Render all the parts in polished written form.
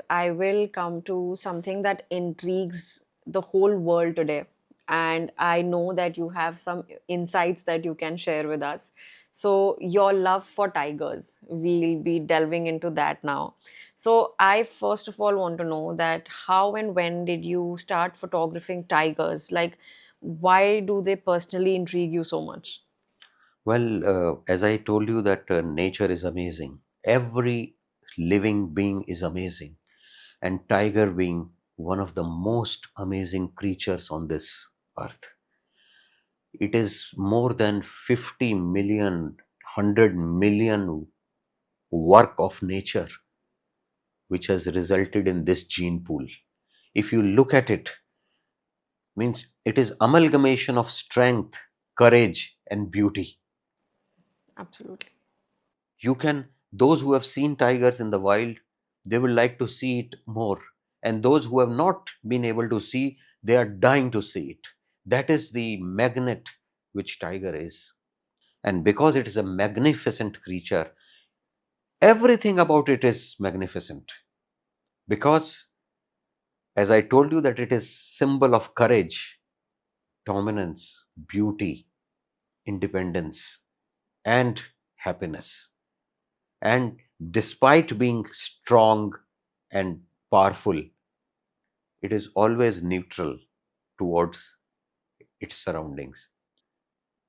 I will come to something that intrigues the whole world today. And I know that you have some insights that you can share with us. So, your love for tigers, we'll be delving into that now. So, I first of all want to know that how and when did you start photographing tigers? Like, why do they personally intrigue you so much? Well, as I told you that nature is amazing. Every living being is amazing, and tiger being one of the most amazing creatures on this earth. It is more than 50 million, 100 million work of nature which has resulted in this gene pool. If you look at it, means it is amalgamation of strength, courage, and beauty. Absolutely. You can, those who have seen tigers in the wild, they will like to see it more, and those who have not been able to see, they are dying to see it. That is the magnet which tiger is. And because it is a magnificent creature, everything about it is magnificent. Because as I told you that it is symbol of courage, dominance, beauty, independence, and happiness. And despite being strong and powerful, it is always neutral towards its surroundings,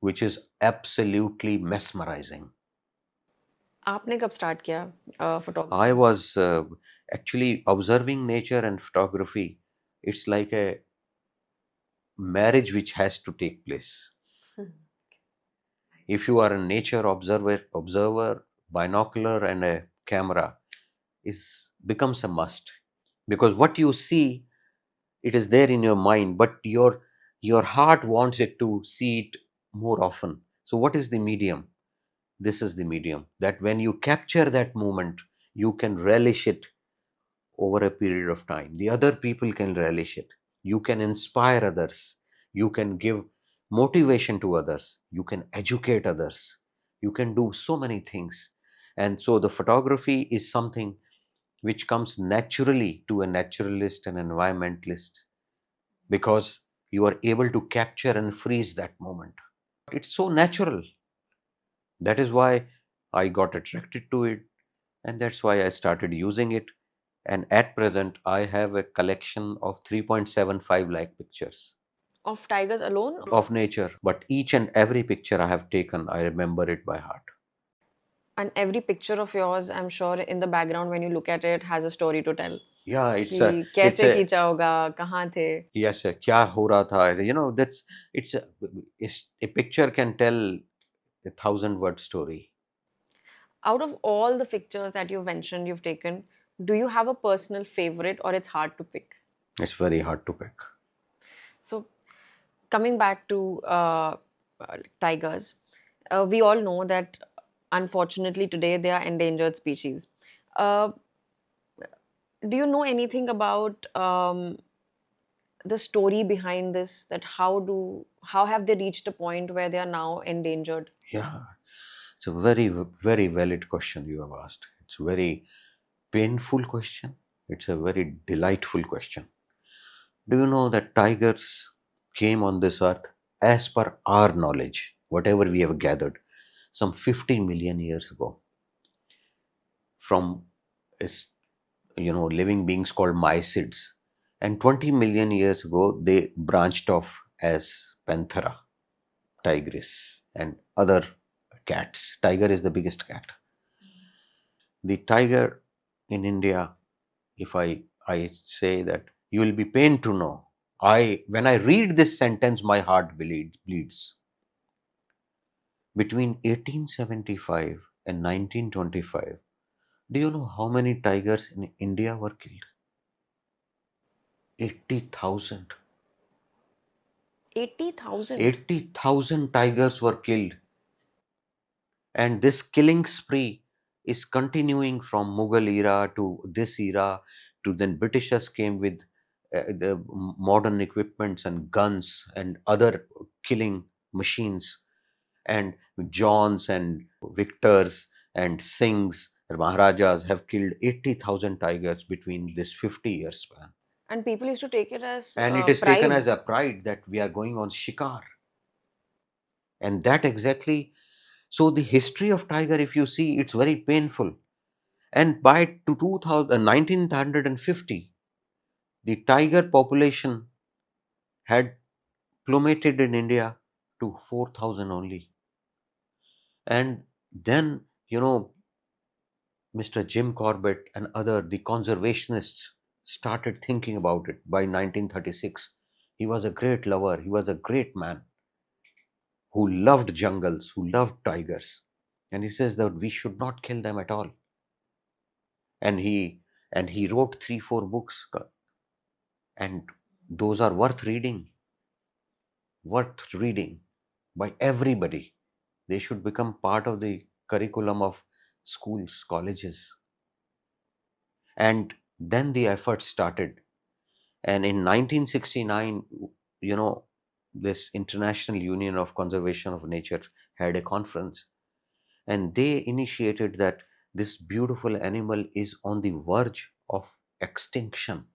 which is absolutely mesmerizing. आपने कब start किया I photography? was actually observing nature and photography. It's like a marriage which has to take place. If you are a nature observer, binocular and a camera is becomes a must, because what you see, it is there in your mind, but your heart wants it to see it more often. So what is the medium? This is the medium that when you capture that moment, you can relish it over a period of time. The other people can relish it. You can inspire others. You can give motivation to others. You can educate others. You can do so many things. And so the photography is something which comes naturally to a naturalist and environmentalist, because you are able to capture and freeze that moment. It's so natural. That is why I got attracted to it, and that's why I started using it. And at present, I have a collection of 3.75 lakh pictures Of tigers alone? of nature. But each and every picture I have taken, I remember it by heart. And every picture of yours, I'm sure in the background when you look at it has a story to tell. Yeah, कि it's कैसे a खींचा होगा, कहाँ थे? yes, a kya ho raha tha. That's a picture can tell a thousand word story. Out of all the pictures that you've mentioned you've taken, do you have a personal favorite or it's hard to pick? It's very hard to pick. So, coming back to tigers, we all know that unfortunately today they are endangered species. Uh, do you know anything about the story behind this? That how have they reached a point where they are now endangered? Yeah, it's a very, very valid question you have asked. It's a very painful question. It's a very delightful question. Do you know that tigers came on this earth, as per our knowledge, whatever we have gathered, some 50 million years ago, from is living beings called mysids, and 20 million years ago they branched off as panthera, tigris, and other cats. Tiger is the biggest cat. The tiger in India, if I say that, you will be pained to know. When I read this sentence, my heart bleeds. Between 1875 and 1925, do you know how many tigers in India were killed? 80,000. 80,000. 80,000 tigers were killed. And this killing spree is continuing from Mughal era to this era, to then Britishers came with the modern equipments and guns and other killing machines, and Johns and Victors and Singhs Maharajas have killed 80,000 tigers between this 50 years span. And people used to take it as And it is taken pride. as a pride that we are going on shikar. And that exactly, so the history of tiger, if you see, it's very painful. And by to 2000, 1950, the tiger population had plummeted in India to 4,000 only. And then, Mr. Jim Corbett and other the conservationists started thinking about it by 1936. He was a great lover, he was a great man who loved jungles, who loved tigers. And he says that we should not kill them at all. And he wrote 3 4 books, and those are worth reading by everybody. They should become part of the curriculum of schools, colleges. And then the effort started. And in 1969, you know, this International Union of Conservation of Nature had a conference, and they initiated that this beautiful animal is on the verge of extinction.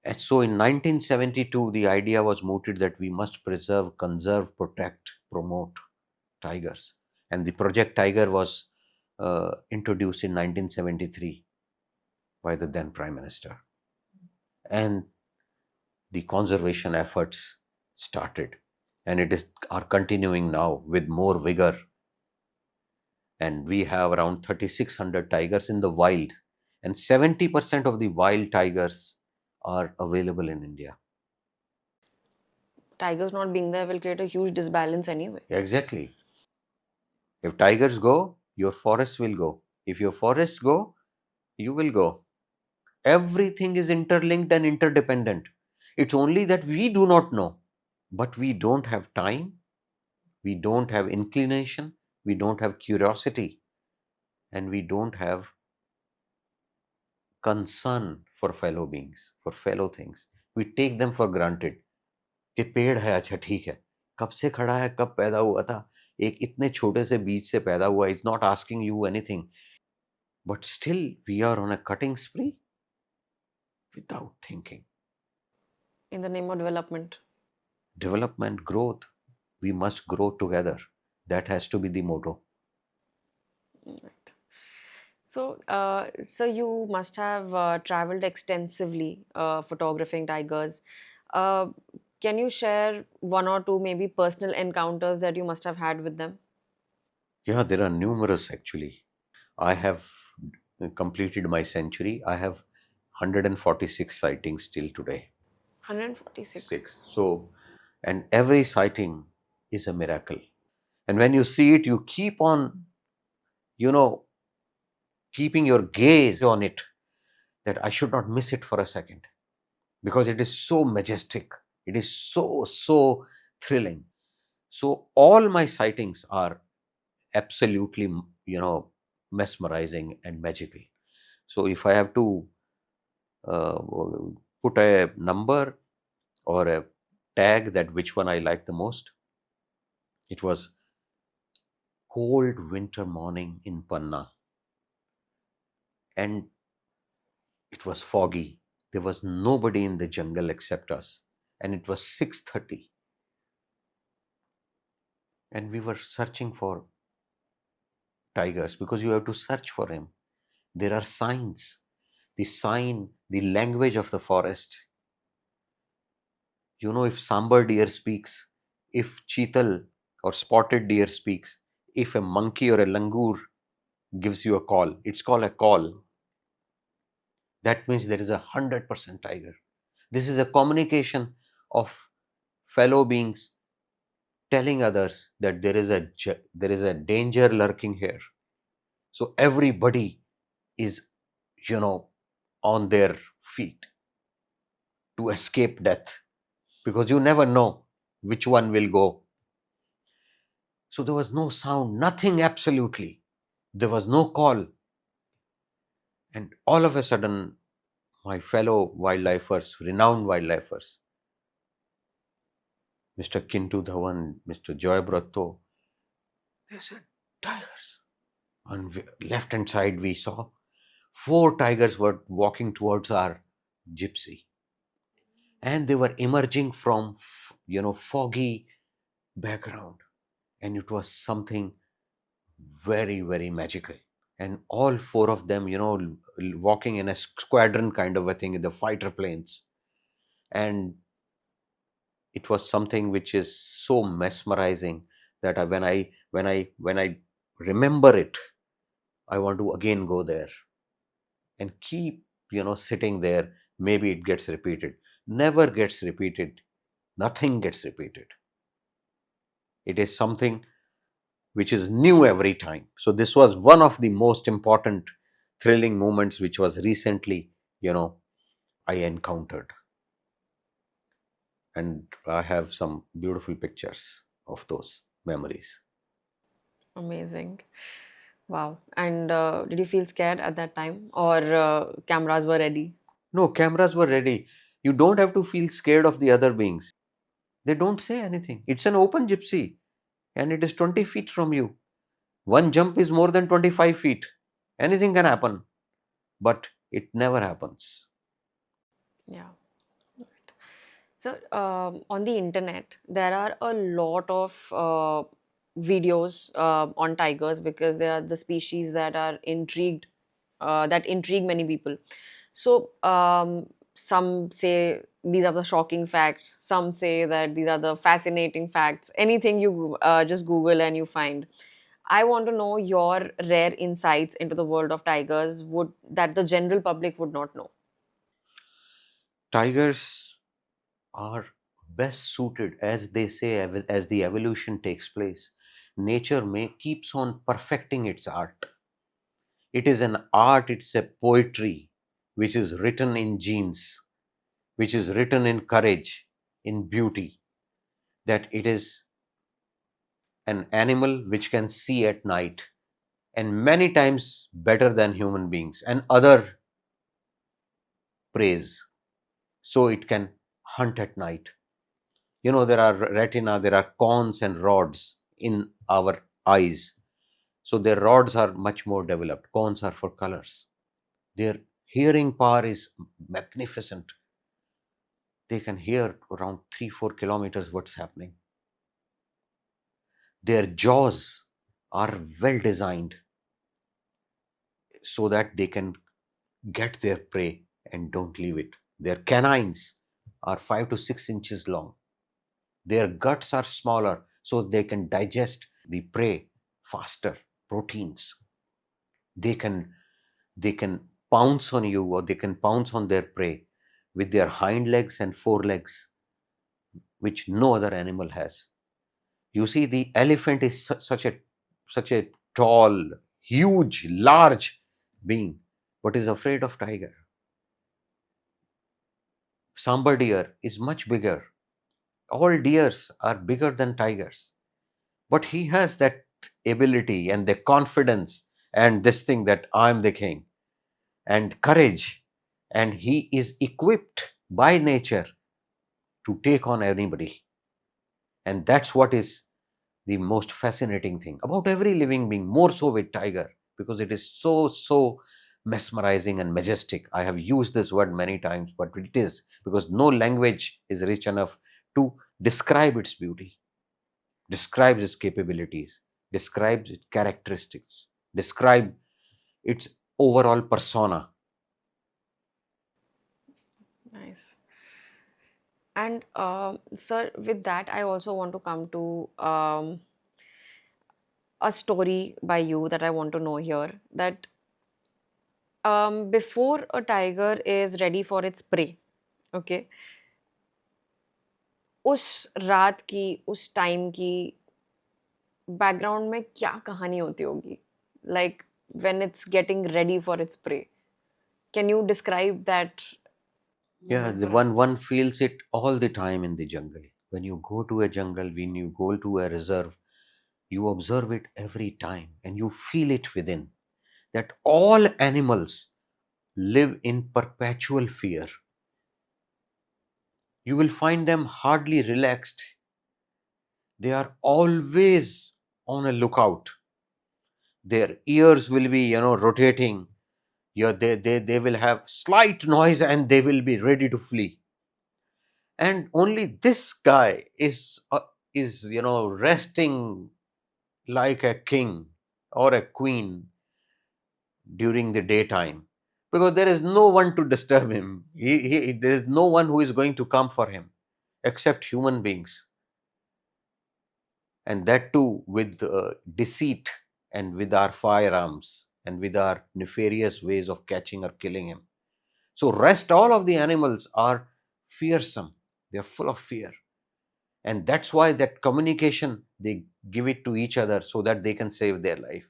And so in 1972, the idea was mooted that we must preserve, conserve, protect, promote tigers. And the Project Tiger was introduced in 1973 by the then Prime Minister. And the conservation efforts started. And are continuing now with more vigor. And we have around 3,600 tigers in the wild. And 70% of the wild tigers are available in India. Tigers not being there will create a huge disbalance anyway. Exactly. If tigers go, your forests will go. If your forests go, you will go. Everything is interlinked and interdependent. It's only that we do not know. But we don't have time, we don't have inclination, we don't have curiosity, and we don't have concern for fellow beings, for fellow things. We take them for granted. कि पेड़ है, अच्छा ठीक है, कब से खड़ा है, कब पैदा हुआ था, एक इतने छोटे से बीज से पैदा हुआ, it's not asking you anything, but still we are on a cutting spree without thinking. In the name of development. Development, growth, we must grow together. That has to be the motto. Right. So you must have traveled extensively photographing tigers. Uh, can you share one or two maybe personal encounters that you must have had with them? Yeah, there are numerous actually. I have completed my century. I have 146 sightings till today. 146. Six. So, and every sighting is a miracle. And when you see it, you keep on, you know, keeping your gaze on it, that I should not miss it for a second, because it is so majestic. It is so thrilling. So all my sightings are absolutely, mesmerizing and magical. So if I have to uh, put a number or a tag that which one I like the most, it was cold winter morning in Panna, and it was foggy. There was nobody in the jungle except us, and it was 6:30, and we were searching for tigers, because you have to search for him. There are signs, the sign, the language of the forest. If sambar deer speaks, if cheetal or spotted deer speaks, if a monkey or a langur gives you a call, it's called a call. That means there is 100% tiger. This is a communication of fellow beings telling others that there is a danger lurking here. So everybody is, you know, on their feet to escape death, because you never know which one will go. So there was no sound, nothing absolutely. There was no call. And all of a sudden, my fellow wildlifers, renowned wildlifers, Mr. Kintu Dhawan, Mr. Joy Bratto, they said, tigers. On left hand side, we saw four tigers were walking towards our gypsy, and they were emerging from foggy background, and it was something very, very magical. And all four of them, walking in a squadron kind of a thing in the fighter planes. And it was something which is so mesmerizing that when I remember it, I want to again go there and keep sitting there. Maybe it gets repeated. Never gets repeated. Nothing gets repeated. It is something which is new every time. So this was one of the most important thrilling moments which was recently, I encountered. And I have some beautiful pictures of those memories. Amazing. Wow. And did you feel scared at that time, or cameras were ready? No, cameras were ready. You don't have to feel scared of the other beings. They don't say anything. It's an open gypsy and it is 20 feet from you. One jump is more than 25 feet. Anything can happen, but it never happens. Yeah. So, on the internet, there are a lot of videos on tigers because they are the species that are that intrigue many people. So, some say these are the shocking facts, some say that these are the fascinating facts. Anything you just Google and you find. I want to know your rare insights into the world of tigers would that the general public would not know. Tigers are best suited, as they say, as the evolution takes place. Nature keeps on perfecting its art. It is an art, it's a poetry which is written in genes, which is written in courage, in beauty, that it is an animal which can see at night and many times better than human beings and other preys. So it can hunt at night. There are retina, there are cones and rods in our eyes. So their rods are much more developed. Cones are for colors. Their hearing power is magnificent. They can hear around 3-4 kilometers what's happening. Their jaws are well designed so that they can get their prey and don't leave it. Their canines are 5 to 6 inches long. Their guts are smaller so they can digest the prey faster. Proteins. They can pounce on you, or they can pounce on their prey with their hind legs and forelegs, which no other animal has. You see, the elephant is such a tall, huge, large being, but is afraid of tiger. Sambar deer is much bigger. All deers are bigger than tigers, but he has that ability and the confidence and this thing that I'm the king and courage, and he is equipped by nature to take on anybody. And that's what is the most fascinating thing about every living being, more so with tiger, because it is so mesmerizing and majestic. I have used this word many times, but it is because no language is rich enough to describe its beauty, describes its capabilities, describes its characteristics, describe its overall persona. Nice. And sir, with that, I also want to come to a story by you that I want to know here. That before a tiger is ready for its prey, okay, उस रात की उस time की background में क्या कहानी होती होगी like when it's getting ready for its prey. Can you describe that Yeah, moment the for us? one feels it all the time in the jungle. When you go to a jungle, when you go to a reserve, you observe it every time and you feel it within that all animals live in perpetual fear. You will find them hardly relaxed. They are always on a lookout. Their ears will be, rotating. They will have slight noise and they will be ready to flee. And only this guy is resting like a king or a queen during the daytime, because there is no one to disturb him. There is no one who is going to come for him except human beings, and that too with deceit, and with our firearms, and with our nefarious ways of catching or killing him. So rest all of the animals are fearsome. They are full of fear, and that's why that communication, they give it to each other so that they can save their life.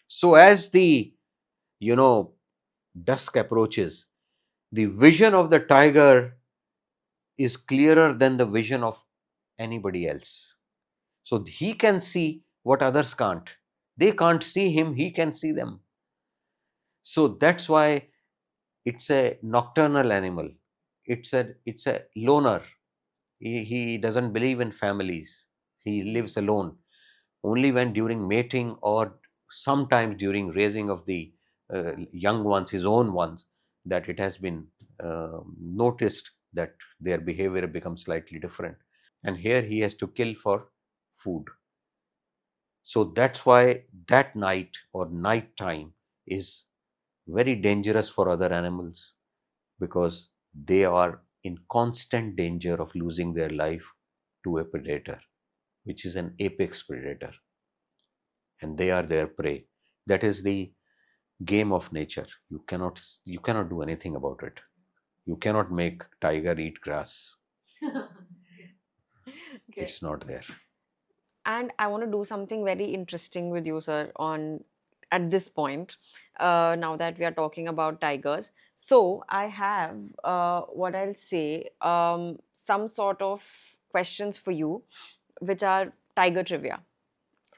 So as the you know dusk approaches, the vision of the tiger is clearer than the vision of anybody else. So he can see what others can't. They can't see him, he can see them. So that's why it's a nocturnal animal. It's a loner. He doesn't believe in families. He lives alone. Only when during mating, or sometimes during raising of the young ones, his own ones, that it has been noticed that their behavior becomes slightly different. And here he has to kill for food. So that's why that night or night time is very dangerous for other animals, because they are in constant danger of losing their life to a predator, which is an apex predator, and they are their prey. That is the game of nature. You cannot do anything about it. You cannot make tiger eat grass. Okay. It's not there. And I want to do something very interesting with you, sir, on at this point. Now that we are talking about tigers, so I have what I'll say, some sort of questions for you, which are tiger trivia.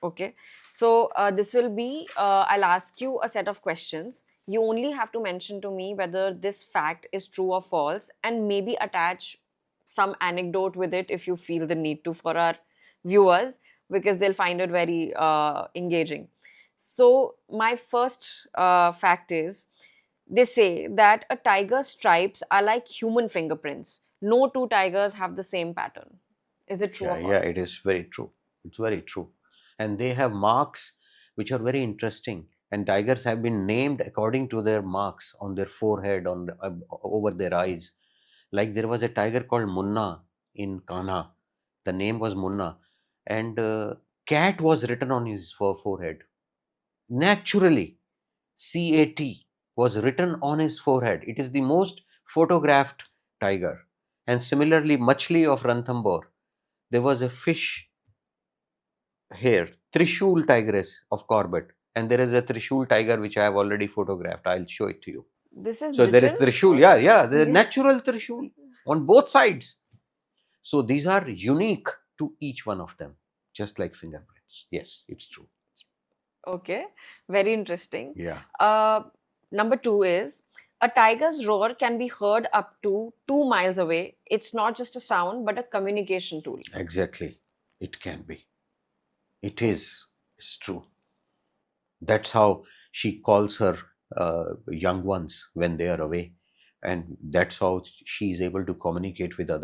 Okay. So this will be, I'll ask you a set of questions. You only have to mention to me whether this fact is true or false, and maybe attach some anecdote with it if you feel the need to, for our viewers, because they'll find it very engaging. So, my first fact is, they say that a tiger's stripes are like human fingerprints. No two tigers have the same pattern. Is it true Yeah, or yeah, false? it is very true. It's very true. And they have marks which are very interesting. And tigers have been named according to their marks on their forehead, over their eyes. Like there was a tiger called Munna in Kanha. The name was Munna, and cat was written on his forehead. Naturally, CAT was written on his forehead. It is the most photographed tiger. And similarly, Machli of Ranthambore, there was a fish here, Trishul tigress of Corbett, and there is a Trishul tiger which I have already photographed. I'll show it to you. This is So there is written? Trishul, yeah, yeah, the Yeah. natural Trishul on both sides. So these are unique to each one of them, just like fingerprints. Yes, it's true. Okay, very interesting. Yeah, Uh, Number two is, a tiger's roar can be heard up to 2 miles away. It's not just a sound, but a communication tool. exactly. It can be. It is. It's true. That's how she calls her young ones when they are away, and that's how she is able to communicate with the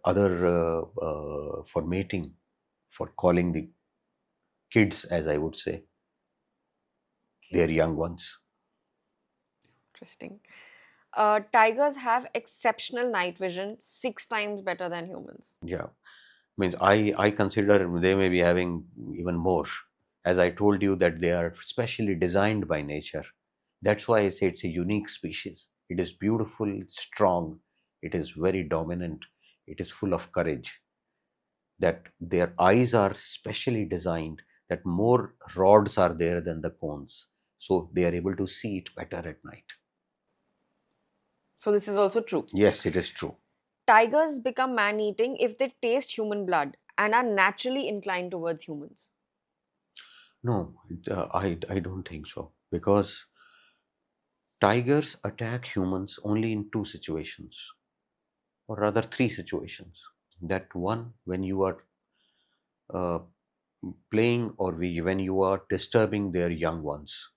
other for mating, for calling the kids, as I would say, Okay, their young ones. interesting. Tigers have exceptional night vision, 6 times better than humans. Yeah, means I consider they may be having even more. As I told you that they are specially designed by nature. That's why I say it's a unique species. It is beautiful, it's strong, it is very dominant, it is full of courage. That their eyes are specially designed, that more rods are there than the cones, so they are able to see it better at night. So, this is also true. Yes, it is true. Tigers become man eating if they taste human blood and are naturally inclined towards humans. No, I don't think so, because tigers attack humans only in two situations, or rather three situations. That one, when you are uh, playing, or when you are disturbing their young ones,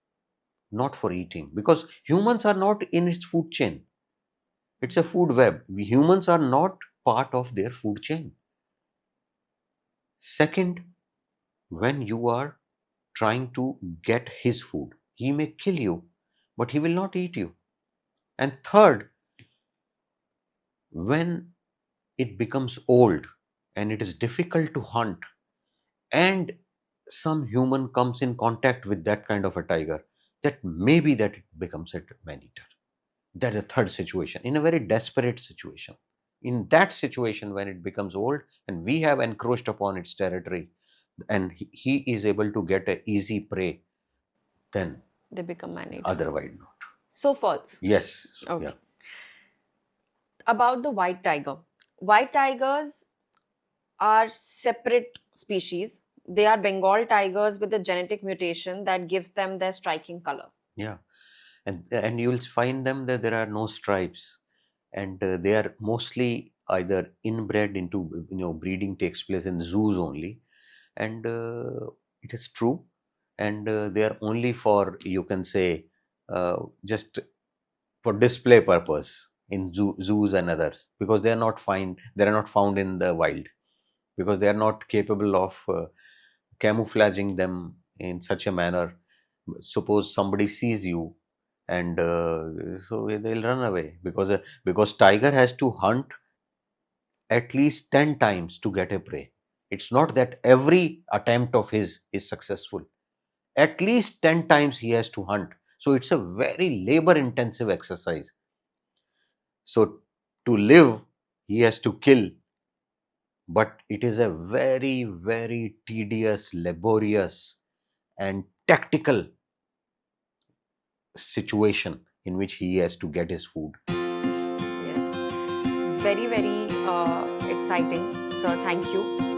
not for eating, because humans are not in its food chain. It's a food web. Humans are not part of their food chain. Second, when you are trying to get his food, he may kill you, but he will not eat you. And third, when it becomes old and it is difficult to hunt, and some human comes in contact with that kind of a tiger, that maybe that it becomes a man eater. That is a third situation, in a very desperate situation. In that situation, when it becomes old and we have encroached upon its territory, and he is able to get a easy prey, then They become man eaters. otherwise not. So false. Yes. Yeah. Okay. About the white tiger. White tigers are separate species. They are Bengal tigers with a genetic mutation that gives them their striking color. Yeah. And you'll find them that there are no stripes, and they are mostly either inbred into, breeding takes place in zoos only, and it is true, and they are only for, you can say, just for display purpose in zoos and others, because they are not found in the wild, because they are not capable of camouflaging them in such a manner. Suppose somebody sees you, and so they'll run away, because tiger has to hunt at least 10 times to get a prey. It's not that every attempt of his is successful. At least 10 times he has to hunt. So it's a very labor intensive exercise. So to live, he has to kill, but it is a very, very tedious, laborious, and tactical situation in which he has to get his food. Yes. Very, very exciting. So, thank you.